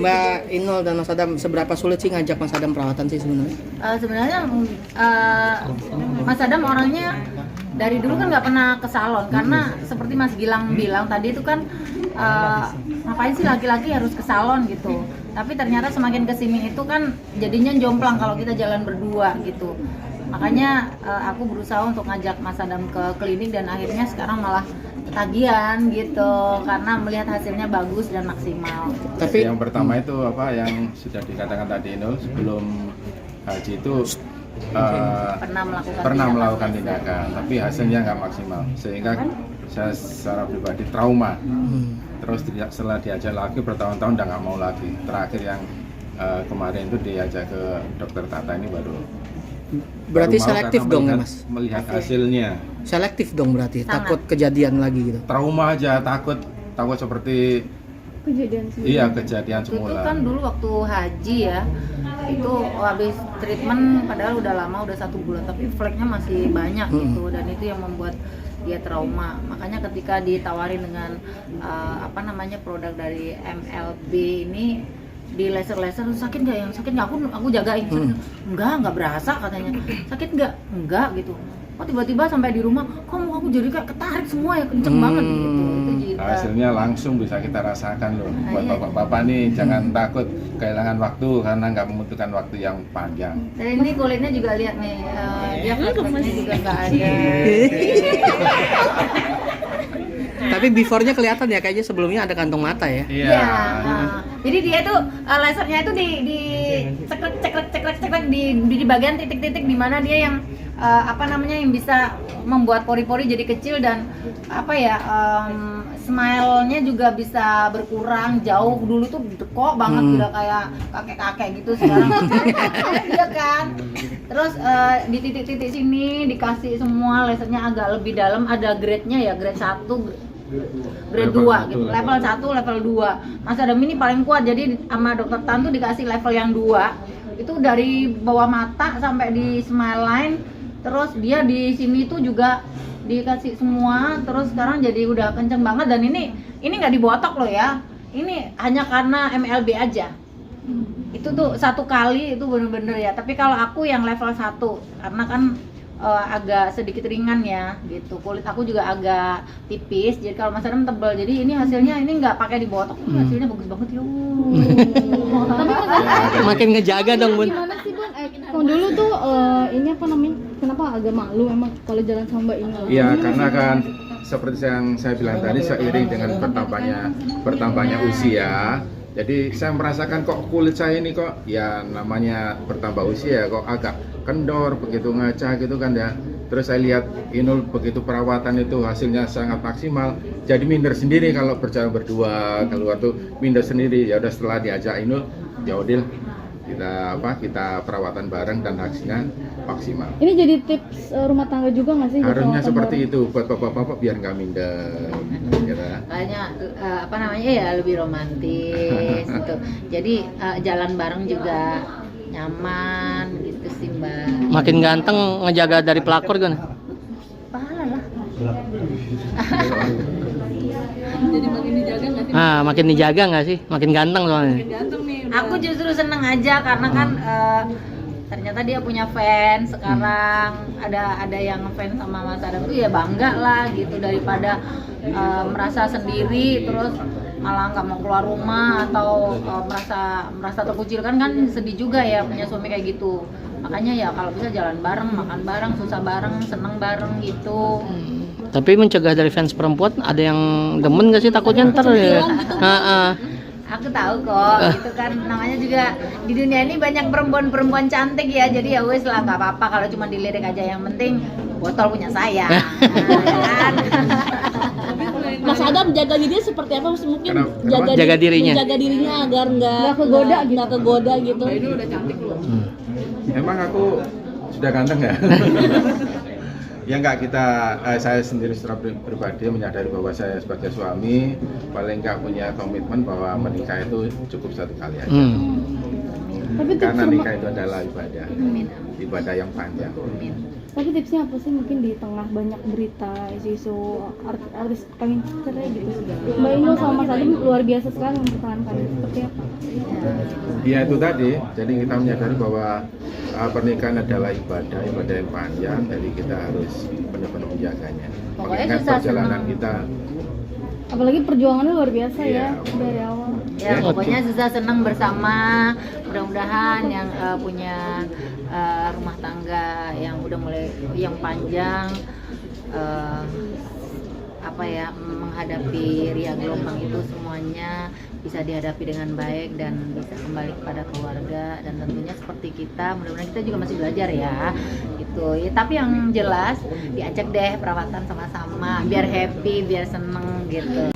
Mbak Inul dan Mas Adam, seberapa sulit sih ngajak Mas Adam perawatan sih sebenarnya? Sebenarnya Mas Adam orangnya dari dulu kan nggak pernah ke salon karena seperti Mas Gilang bilang tadi itu kan ngapain sih laki-laki harus ke salon gitu. Tapi ternyata semakin kesini itu kan jadinya jomplang kalau kita jalan berdua gitu. Makanya aku berusaha untuk ngajak Mas Adam ke klinik dan akhirnya sekarang malah ketagihan gitu karena melihat hasilnya bagus dan maksimal. Tapi yang pertama itu apa yang sudah dikatakan tadi Inul, sebelum haji itu pernah melakukan tindakan, tapi hasilnya nggak maksimal sehingga saya secara pribadi trauma. Terus setelah diajak lagi bertahun-tahun udah nggak mau lagi. Terakhir yang kemarin itu diajak ke dokter Tata ini Berarti selektif dong ya Mas? Melihat hasilnya. Selektif dong berarti, Sangat. takut kejadian lagi gitu. Trauma aja, takut seperti kejadian semula. iya kejadian Itu semula. kan dulu waktu haji ya, itu habis treatment padahal udah lama, udah 1 bulan tapi fleknya masih banyak gitu dan itu yang membuat dia trauma. Makanya ketika ditawarin dengan produk dari MLB ini di laser sakit nggak, yang sakit nggak, aku jagain sakit. Enggak berasa katanya, sakit enggak gitu. Kok tiba-tiba sampai di rumah kok mau aku jadi kayak ketarik semua ya, kenceng banget gitu. Itu Hasilnya langsung bisa kita rasakan loh. Buat iya. bapak-bapak nih jangan takut kehilangan waktu karena nggak membutuhkan waktu yang panjang. Dan ini kulitnya juga lihat nih, dia flek-fleknya juga nggak ada. Tapi before-nya kelihatan ya, kayaknya sebelumnya ada kantong mata ya. Iya. Jadi dia tuh lasernya itu di cekrek di bagian titik-titik di mana dia yang yang bisa membuat pori-pori jadi kecil dan smile-nya juga bisa berkurang jauh. Dulu tuh dekok banget udah kayak kakek-kakek gitu, sekarang iya kan. Terus di titik-titik sini dikasih semua lasernya agak lebih dalam, ada grade-nya ya, grade 1, grade 2 gitu, level 1, level 2. Mas Adam ini paling kuat, jadi sama dokter Tan tuh dikasih level yang 2. Itu dari bawah mata sampai di smile line. Terus dia di sini tuh juga dikasih semua, terus sekarang jadi udah kenceng banget dan ini nggak dibotok loh ya. Ini hanya karena MLB aja. Itu tuh 1 kali itu bener-bener ya. Tapi kalau aku yang level 1 karena kan agak sedikit ringan ya gitu. Kulit aku juga agak tipis. Jadi kalau Mas Adam tebal. Jadi ini hasilnya ini nggak pakai dibotok. Hasilnya bagus banget ya. Tapi Mas Makin ngejaga dong Bun. gimana sih Bun? Kalau dulu tuh ini kenapa agak malu emang kalau jalan sama Mbak Inul? Iya, karena kan seperti yang saya bilang tadi, seiring dengan bertambahnya usia, jadi saya merasakan kok kulit saya ini kok ya namanya bertambah usia kok agak kendor, begitu ngaca gitu kan ya. Terus saya lihat Inul begitu perawatan itu hasilnya sangat maksimal, jadi minder sendiri kalau berjalan berdua keluar tuh minder sendiri. Ya udah setelah diajak Inul, ya udah kita perawatan bareng dan hasilnya maksimal. Ini jadi tips rumah tangga juga nggak sih? Harusnya perawatan seperti baru? itu buat bapak-bapak biar nggak minder. Gitu. Kayaknya ya lebih romantis gitu. Jadi jalan bareng juga nyaman gitu sih Mbak. Makin ganteng ngejaga dari pelakor kan? Pahala lah. Jadi makin dijaga nggak sih? Makin dijaga nggak sih? Makin ganteng soalnya. Ganteng nih. Aku justru seneng aja karena kan ternyata dia punya fans sekarang. Ada yang ngefans sama Mas Adam tuh ya bangga lah gitu, daripada merasa sendiri terus malah nggak mau keluar rumah atau merasa terkucilkan, kan sedih juga ya punya suami kayak gitu. Makanya ya kalau bisa jalan bareng, makan bareng, susah bareng, seneng bareng gitu. Tapi mencegah dari fans perempuan, ada yang demen nggak sih, takutnya ntar ya? Aku tahu kok, itu kan namanya juga di dunia ini banyak perempuan cantik ya, jadi ya wes lah, nggak apa-apa kalau cuma dilirik aja, yang penting botol punya saya. Kan? Mas Adam jaga dirinya seperti apa? Mungkin Jaga dirinya. Jaga dirinya agar nggak kegoda gitu. Ini udah cantik loh. Emang aku sudah ganteng ya? Ya enggak, saya sendiri secara pribadi menyadari bahwa saya sebagai suami paling enggak punya komitmen bahwa menikah itu cukup 1 kali aja. Tapi Karena nikah itu adalah ibadah yang panjang. Tapi tipsnya apa sih mungkin di tengah banyak berita isu-isu artis pengen cerai gitu? Mbak Inul sama Mas Adem luar biasa sekali mempertahankan itu. Seperti apa? Ya itu tadi, jadi kita menyadari bahwa pernikahan adalah ibadah yang panjang, jadi kita harus benar-benar menjaganya. Pokoknya Mengingat susah, perjalanan senang. kita. Apalagi perjuangannya luar biasa Iya. ya dari awal. Ya pokoknya susah senang bersama. Mudah-mudahan yang punya rumah tangga yang udah mulai yang panjang menghadapi ria gelombang itu semuanya bisa dihadapi dengan baik dan bisa kembali kepada keluarga, dan tentunya seperti kita mudah-mudahan kita juga masih belajar ya gitu ya, tapi yang jelas diajak deh perawatan sama-sama biar happy, biar seneng gitu.